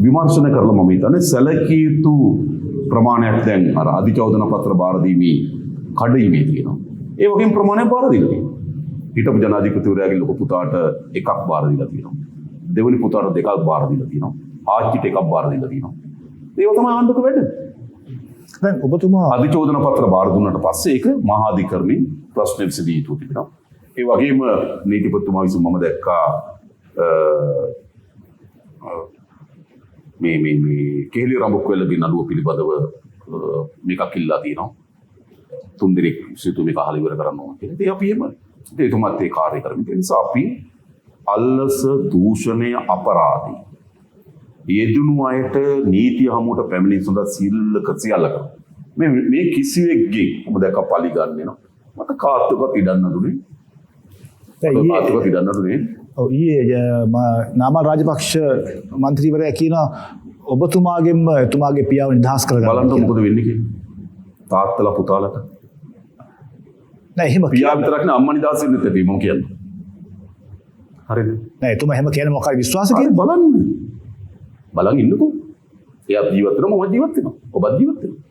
විමර්ශන කරලා මම හිතන්නේ සැලකිය යුතු ප්‍රමාණයක් දැන් අර අධිචෝදන පත්‍ර බාර දීමේ කඩයිමේ තියෙනවා. ඒ වගේම ප්‍රමාණයක් බාර දීලා තියෙනවා. හිටපු ජනාධිපතිවරයාගේ ලොකු පුතාට එකක් බාර දීලා තියෙනවා. දෙවෙනි පුතාට දෙකක් බාර දීලා තියෙනවා. ආච්චිට එකක් බාර දීලා තියෙනවා. ඒක තමයි ආණ්ඩුවක වැඩ. දැන් ඔබතුමා අධිචෝදන පත්‍ර බාර දුන්නාට පස්සේ ඒක මහා අධිකරණේ ප්‍රශ්න විසඳිය යුතු තිබෙනවා. ඒ වගේම නීතිපතිතුමා විසින් මම දැක්කා මේ කෙහෙලි රඹුක්වැල්ලගේ නඩුව පිළිබඳව මේකක් ඉල්ලා තියෙනවා. 3 දිනක් සිටු මේක අහලා ඉවර කරන්න ඕන කියලා. ඉතින් අපි එහෙම එතුමත් ඒ කාර්ය කරමින් ඒ නිසා අපි අල්ලස දූෂණය අපරාධී යෙදුණු අයට නීතිය හමුවට පැමිණීම සඳහා සිල්ලක සියල්ල කරනවා. මේ කිසිවෙක්ගේ මම දැක්ක පලි ගන්න වෙනවා. මට කාත්තුකත් ඉඩන්න දුන්නේ. කාත්තුකත් ඉඩන්න දුන්නේ. ඔව් ඊයේ නාමල් රාජපක්ෂ මන්ත්‍රීවරයා කියනවා ඔබතුමාගෙන්ම එතුමාගේ පියාව නිදහස් කරගන්න. බලන්න මොකද වෙන්නේ කියලා. තාත්තලා පුතාලට. නෑ එහෙම පියා විතරක් නේ අම්මා නිදහස් වෙන්නේ නැත්තේ මම කියන්නේ. හරිද? නෑ එතුමා එහෙම කියන්නේ මොකක්ද විශ්වාස කියන්නේ? බලන්න. බලන් ඉන්නකෝ. එයා ජීවත් වෙනවා මම ජීවත් වෙනවා. ඔබත් ජීවත් වෙනවා.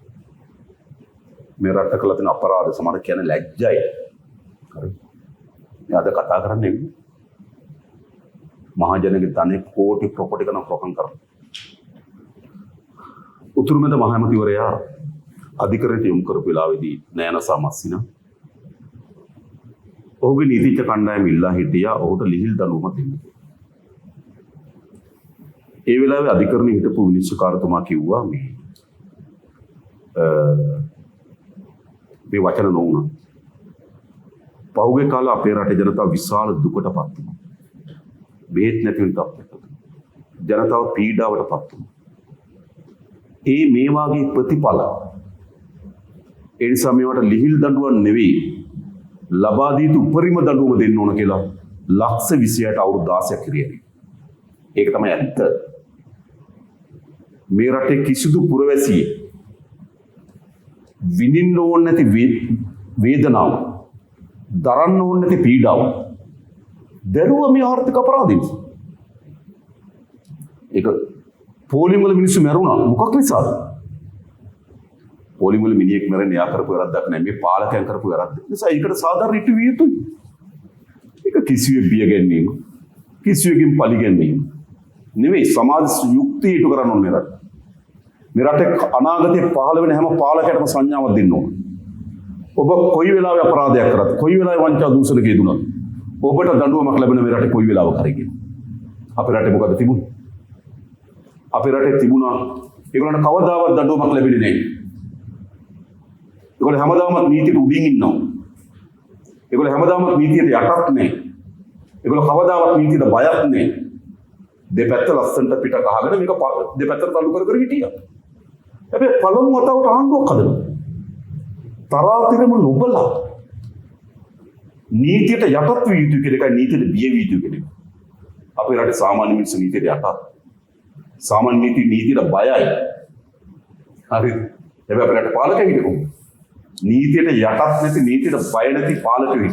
මේ රට කළ තියෙන අපරාධ සමහර කියන්නේ ලැජ්ජයි. හරි. මේ අද කතා කරන්නේ මහජනගේ ධනෙ කෝටි ප්‍රොපර්ටි කරන ප්‍රොකම් කරනවා. උතුරුමෙද මහමැතිවරයා අධිකරණයට යොමු කරපු වෙලාවේදී නයන සමස්සිනා ඔහුගේ නීතිඥ කණ්ඩායම ඉල්ලා හිටියා ඔහුට ලිහිල් දඬුවමක් දෙන්න. ඒ වෙලාවේ අධිකරණයේ හිටපු විනිශ්චයකාරතුමා කිව්වා මේ වචන නොවුණා. පහුගිය කාලේ අපේ රටේ ජනතාව විශාල දුකටපත් වුණා. බෙහෙත් නැති වෙන තත්ත්වයකට. ජනතාව පීඩාවටපත් වුණා. මේ වාගේ ප්‍රතිඵල ඒ නිසා මේවට ලිහිල් දඬුවම් නෙවෙයි ලබා දී යුතු උපරිම දඬුවම දෙන්න ඕන කියලා ලක්ෂ 26ට අවුරුදු 16ක් කිරියයි. ඒක තමයි ඇත්ත. මේ රටේ කිසිදු පුරවැසියෙක් විඳින්න ඕන නැති වේදනාව දරන්න ඕන නැති පීඩාව දරුවා මේ ආර්ථික අපරාධය නිසා. ඒක පොලිම වල මිනිස්සු මැරුණා මොකක් නිසාද? පොලිම වල මිනිහෙක් මැරෙන්නේ යා කරපු වැරද්දක් නෙමෙයි මේ පාලකයන් කරපු වැරද්ද. ඒ නිසා ඒකට සාධාරණ ඉටු විය යුතුයි. ඒක කිසිවෙක් බිය ගැනීම කිසිවෙකින් පලි ගැනීම නෙවෙයි සමාජ යුක්තිය ඉටු කරන්න ඕනේ මේ රට. මේ රටේ අනාගතයේ පහළ වෙන හැම පාලකයකටම සංඥාවක් දෙන්න ඕනේ. ඔබ කොයි වෙලාවෙ අපරාධයක් කරත් කොයි වෙලාවෙ වංචා දූෂණක යෙදුණත් ඔබට දඬුවමක් ලැබෙන මේ රටේ කොයි වෙලාවක හරි කියන. අපේ රටේ මොකද තිබුණේ? අපේ රටේ තිබුණා ඒගොල්ලන්ට කවදාවත් දඬුවමක් ලැබෙන්නේ නැහැ. ඒගොල්ලෝ හැමදාම නීතියට උඩින් ඉන්නවා. ඒගොල්ලෝ හැමදාම නීතියට යටත් නැහැ. ඒගොල්ලෝ කවදාවත් නීතියට බයක් නැහැ. දෙපැත්ත ලස්සනට පිට කහගෙන මේක දෙපැත්තට තල්ලු කර කර හිටියා. හැබැයි පළමු වතාවට ආණ්ඩුවක් හදනවා. තරාතිරම නොබලා නීතියට යටත් විය යුතු කියලා එකයි නීතියට බිය විය යුතු කියලා. අපේ රටේ සාමාන්‍ය මිනිස්සු නීතියට යටත්. සාමාන්‍ය නීතියට බයයි. හරිද? හැබැයි අපේ රටේ පාලකයෝ හිටපො. නීතියට යටත් නැති නීතියට බය නැති පාලකයෝ